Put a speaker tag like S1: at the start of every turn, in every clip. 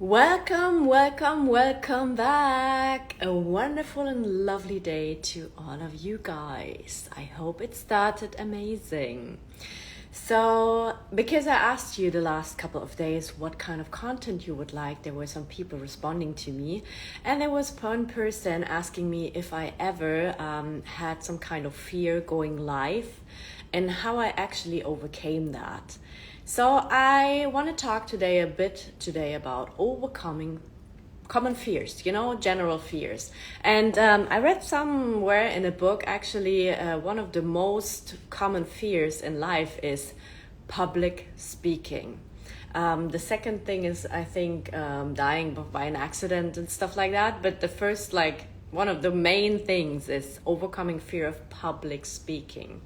S1: Welcome, welcome, welcome back. A wonderful and lovely day to all of you guys. I hope it started amazing. So, because I asked you the last couple of days what kind of content you would like, there were some people responding to me, and there was one person asking me if I ever had some kind of fear going live and how I actually overcame that. So I want to talk today about overcoming common fears, general fears. And I read somewhere in a book, actually, one of the most common fears in life is public speaking. The second thing is, I think, dying by an accident and stuff like that. But the first, one of the main things is overcoming fear of public speaking.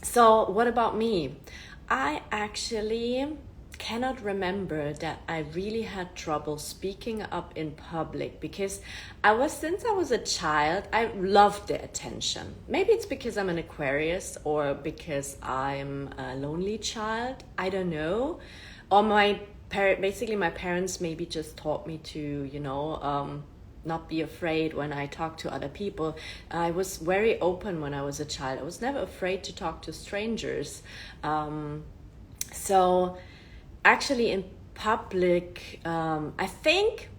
S1: So what about me? I actually cannot remember that I really had trouble speaking up in public because since I was a child, I loved the attention. Maybe it's because I'm an Aquarius or because I'm a lonely child. I don't know. Or my parents maybe just taught me to, not be afraid when I talk to other people. I was very open when I was a child. I was never afraid to talk to strangers. So actually in public, I think,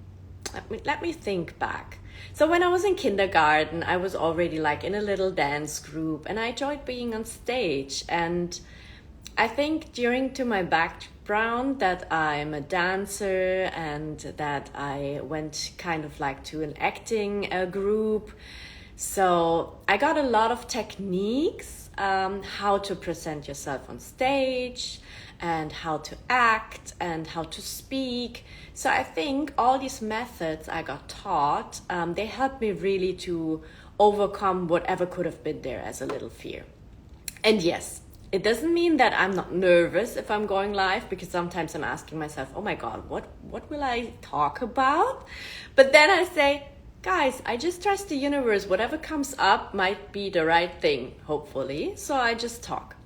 S1: let me think back. So when I was in kindergarten, I was already in a little dance group and I enjoyed being on stage. And I think during to my background that I'm a dancer and that I went kind of to an acting group. So I got a lot of techniques, how to present yourself on stage and how to act and how to speak. So I think all these methods I got taught, they helped me really to overcome whatever could have been there as a little fear. And yes, it doesn't mean that I'm not nervous if I'm going live, because sometimes I'm asking myself, oh my God, what will I talk about? But then I say, guys, I just trust the universe. Whatever comes up might be the right thing, hopefully. So I just talk.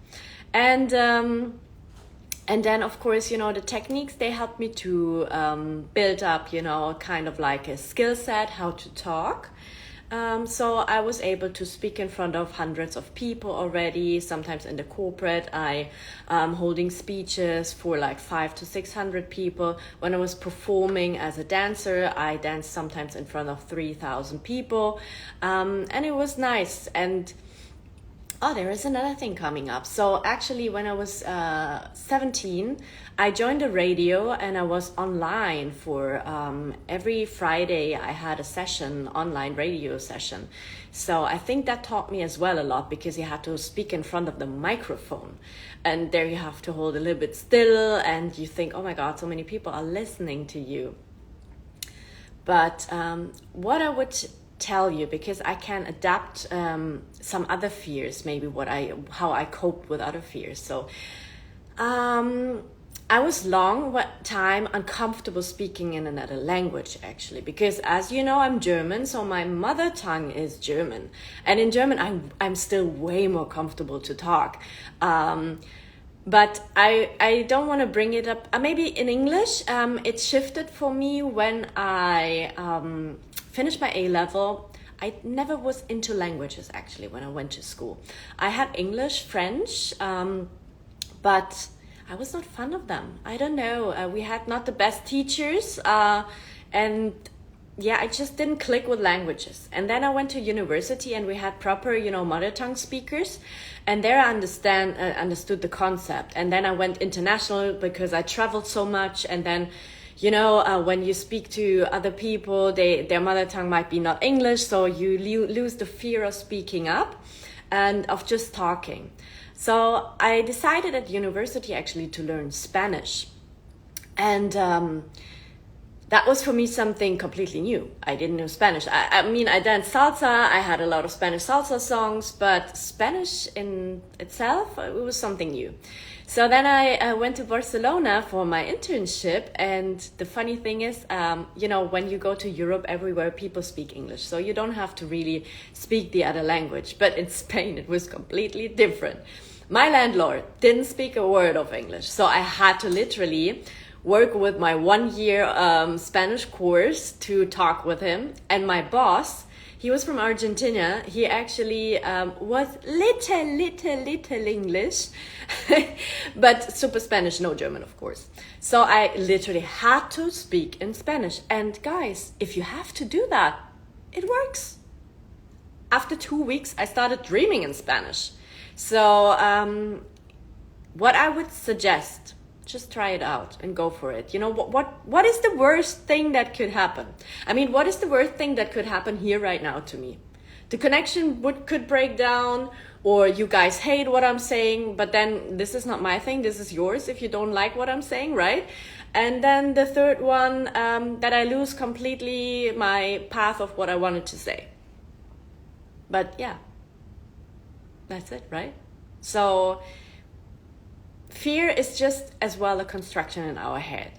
S1: And then, of course, the techniques, they help me to build up, kind of like a skill set, how to talk. So I was able to speak in front of hundreds of people already. Sometimes in the corporate, I holding speeches for 500 to 600 people. When I was performing as a dancer, I danced sometimes in front of 3,000 people. And it was nice. And there is another thing coming up. So actually, when I was 17, I joined a radio and I was online for every Friday. I had a session, online radio session. So I think that taught me as well a lot, because you had to speak in front of the microphone. And there you have to hold a little bit still and you think, oh my God, so many people are listening to you. But what I would tell you, because I can adapt some other fears, maybe how I coped with other fears. So I was long time uncomfortable speaking in another language, actually, because as you know, I'm German, so my mother tongue is German, and in German I'm still way more comfortable to talk. But I don't want to bring it up. Maybe in English, it shifted for me when I finished my A-level. I never was into languages, actually, when I went to school. I had English, French, but I was not fond of them. I don't know. We had not the best teachers. And I just didn't click with languages. And then I went to university and we had proper, mother tongue speakers. And there I understood the concept. And then I went international because I traveled so much. And then when you speak to other people, their mother tongue might be not English, so you lose the fear of speaking up and of just talking. So I decided at university actually to learn Spanish. And that was for me something completely new. I didn't know Spanish. I mean, I danced salsa, I had a lot of Spanish salsa songs, but Spanish in itself, it was something new. So then I went to Barcelona for my internship, and the funny thing is, when you go to Europe, everywhere people speak English, so you don't have to really speak the other language. But in Spain, it was completely different. My landlord didn't speak a word of English, so I had to literally work with my 1-year Spanish course to talk with him. And my boss, he was from Argentina. He actually was little English, but super Spanish, no German, of course. So I literally had to speak in Spanish. And guys, if you have to do that, it works. After 2 weeks, I started dreaming in Spanish. So what I would suggest, just try it out and go for it. You know, what is the worst thing that could happen? I mean, what is the worst thing that could happen here right now to me? The connection could break down, or you guys hate what I'm saying, but then this is not my thing, this is yours if you don't like what I'm saying, right? And then the third one, that I lose completely my path of what I wanted to say. But yeah, that's it, right? So fear is just as well a construction in our head.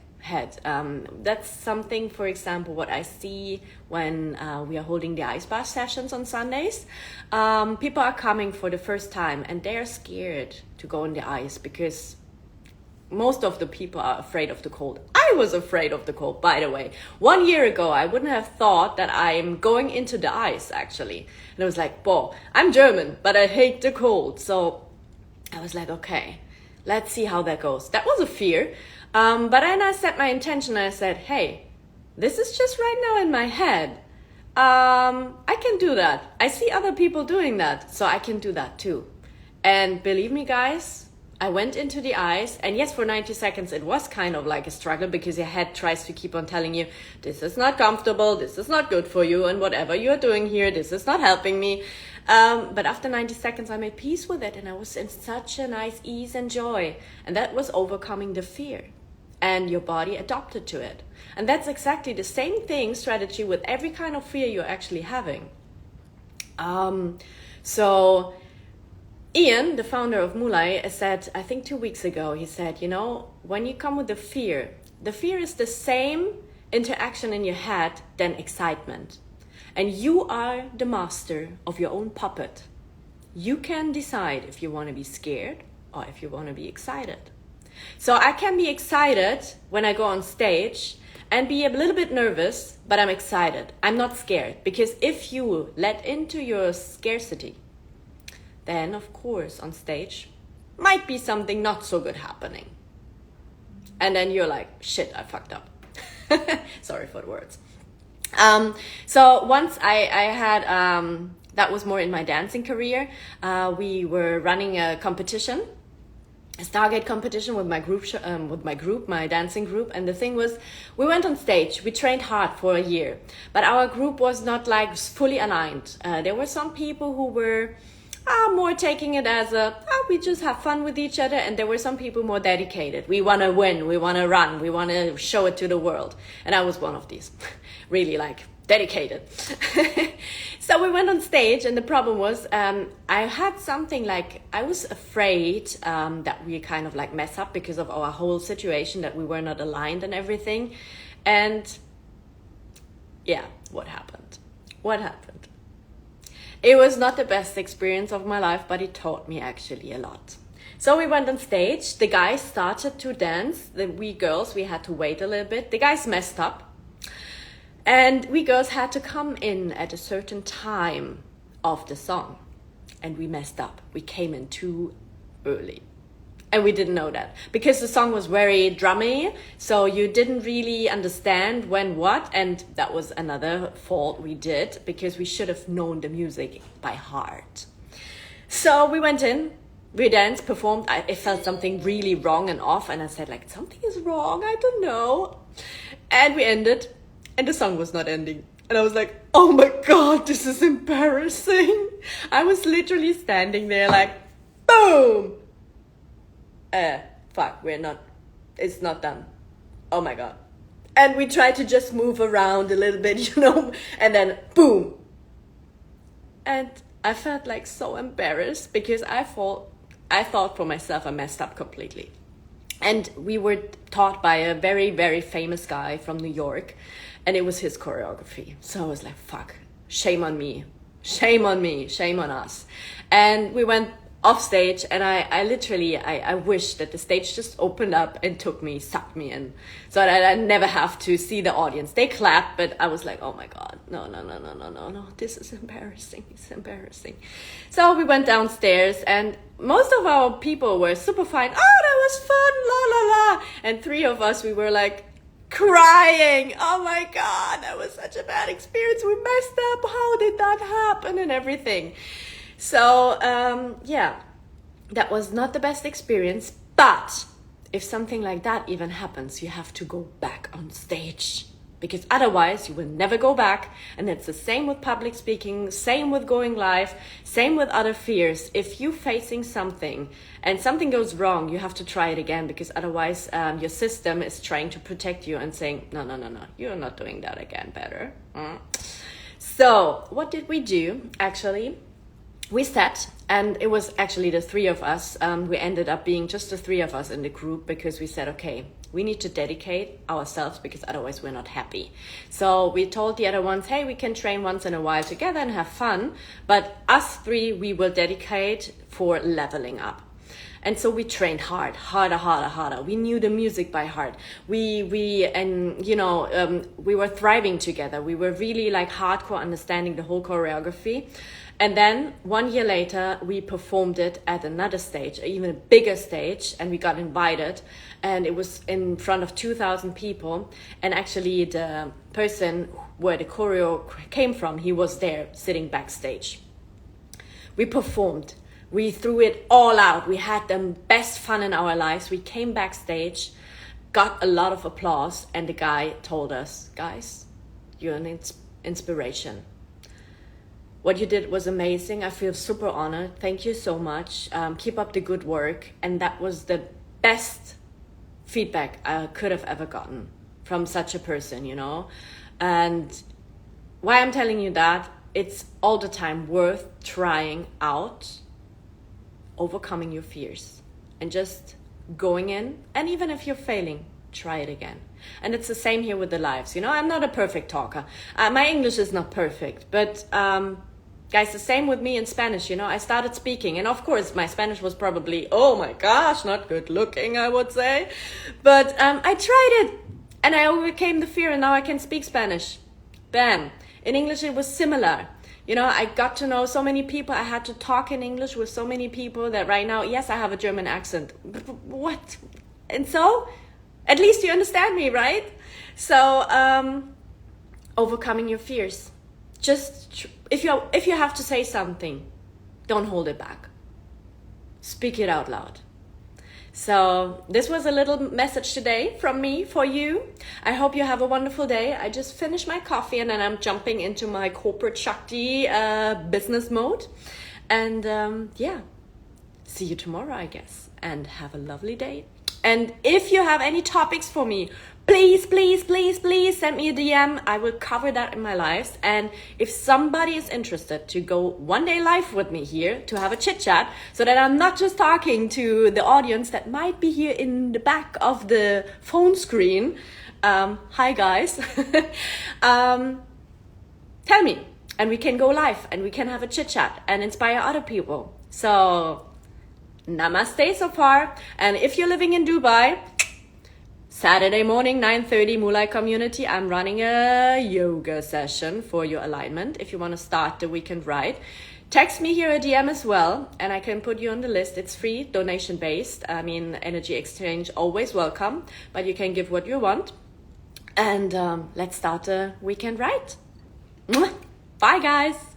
S1: That's something, for example, what I see when we are holding the ice bath sessions on Sundays. People are coming for the first time and they are scared to go in the ice because most of the people are afraid of the cold. I was afraid of the cold, by the way. 1 year ago, I wouldn't have thought that I'm going into the ice, actually. And I was like, whoa, I'm German, but I hate the cold. So I was like, okay, let's see how that goes. That was a fear. But then I set my intention. I said, hey, this is just right now in my head. I can do that. I see other people doing that, so I can do that too. And believe me, guys, I went into the ice, and yes, for 90 seconds, it was kind of like a struggle because your head tries to keep on telling you, this is not comfortable, this is not good for you, and whatever you're doing here, this is not helping me. But after 90 seconds, I made peace with it, and I was in such a nice ease and joy. And that was overcoming the fear. And your body adapted to it. And that's exactly the same strategy with every kind of fear you're actually having. So Ian, the founder of Mulai, said, I think 2 weeks ago, he said, you know, when you come with the fear is the same interaction in your head than excitement. And you are the master of your own puppet. You can decide if you want to be scared or if you want to be excited. So I can be excited when I go on stage and be a little bit nervous, but I'm excited. I'm not scared, because if you let into your scarcity, then of course on stage might be something not so good happening. And then you're like, shit, I fucked up. Sorry for the words. So once I had, that was more in my dancing career. We were running a competition, a Stargate competition with my group, my dancing group. And the thing was, we went on stage, we trained hard for a year, but our group was not like fully aligned. There were some people who were more taking it as we just have fun with each other. And there were some people more dedicated. We want to win, we want to run, we want to show it to the world. And I was one of these, really like dedicated. So we went on stage, and the problem was I had something like, I was afraid that we kind of like mess up because of our whole situation, that we were not aligned and everything. And yeah, what happened? It was not the best experience of my life, but it taught me actually a lot. So we went on stage, the guys started to dance, we girls, we had to wait a little bit. The guys messed up. And we girls had to come in at a certain time of the song. And we messed up. We came in too early. And we didn't know that. Because the song was very drummy, so you didn't really understand when what. And that was another fault we did, because we should have known the music by heart. So we went in, we danced, performed. I felt something really wrong and off. And I said, like, something is wrong, I don't know. And we ended. And the song was not ending. And I was like, oh my God, this is embarrassing. I was literally standing there like, boom. Fuck, it's not done. Oh my God. And we tried to just move around a little bit, you know, and then boom. And I felt like so embarrassed, because I thought for myself I messed up completely. And we were taught by a very, very famous guy from New York, and it was his choreography. So I was like, fuck, shame on me, shame on us. And we went off stage, and I literally, I wish that the stage just opened up and sucked me in, so that I never have to see the audience. They clapped, but I was like, oh my God, no, this is embarrassing, it's embarrassing. So we went downstairs, and most of our people were super fine. Oh, that was fun, la la la. And three of us, we were like crying. Oh my God, that was such a bad experience. We messed up. How did that happen and everything? So, yeah, that was not the best experience, but if something like that even happens, you have to go back on stage, because otherwise you will never go back. And it's the same with public speaking, same with going live, same with other fears. If you're facing something and something goes wrong, you have to try it again, because otherwise your system is trying to protect you and saying, no, you're not doing that again, better. So what did we do? Actually, we sat, and it was actually the three of us. We ended up being just the three of us in the group, because we said, okay, we need to dedicate ourselves, because otherwise we're not happy. So we told the other ones, hey, we can train once in a while together and have fun, but us three, we will dedicate for leveling up. And so we trained harder. We knew the music by heart. We were thriving together. We were really like hardcore understanding the whole choreography. And then 1 year later, we performed it at another stage, even a bigger stage, and we got invited, and it was in front of 2,000 people. And actually the person where the choreo came from, he was there sitting backstage. We performed. We threw it all out. We had the best fun in our lives. We came backstage, got a lot of applause, and the guy told us, guys, you're an inspiration. What you did was amazing. I feel super honored. Thank you so much. Keep up the good work. And that was the best feedback I could have ever gotten from such a person, you know. And why I'm telling you that, it's all the time worth trying out, overcoming your fears, and just going in. And even if you're failing, try it again. And it's the same here with the lives. You know, I'm not a perfect talker. My English is not perfect, but guys, the same with me in Spanish. You know, I started speaking, and of course my Spanish was probably, oh my gosh, not good looking, I would say. But I tried it, and I overcame the fear, and now I can speak Spanish. Bam. In English it was similar. You know, I got to know so many people. I had to talk in English with so many people that right now, yes, I have a German accent. What? And so, at least you understand me, right? So, overcoming your fears. Just, if you have to say something, don't hold it back. Speak it out loud. So this was a little message today from me for you. I hope you have a wonderful day. I just finished my coffee, and then I'm jumping into my corporate Shakti business mode. And yeah, see you tomorrow, I guess. And have a lovely day. And if you have any topics for me, please send me a DM. I will cover that in my lives. And if somebody is interested to go one day live with me here to have a chit chat, so that I'm not just talking to the audience that might be here in the back of the phone screen. Hi guys. Tell me, and we can go live, and we can have a chit chat and inspire other people. So namaste so far. And if you're living in Dubai, Saturday morning, 9:30, Mulai community, I'm running a yoga session for your alignment. If you want to start the weekend right, text me here a DM as well, and I can put you on the list. It's free, donation based. I mean, energy exchange, always welcome, but you can give what you want. And let's start the weekend right. Bye guys.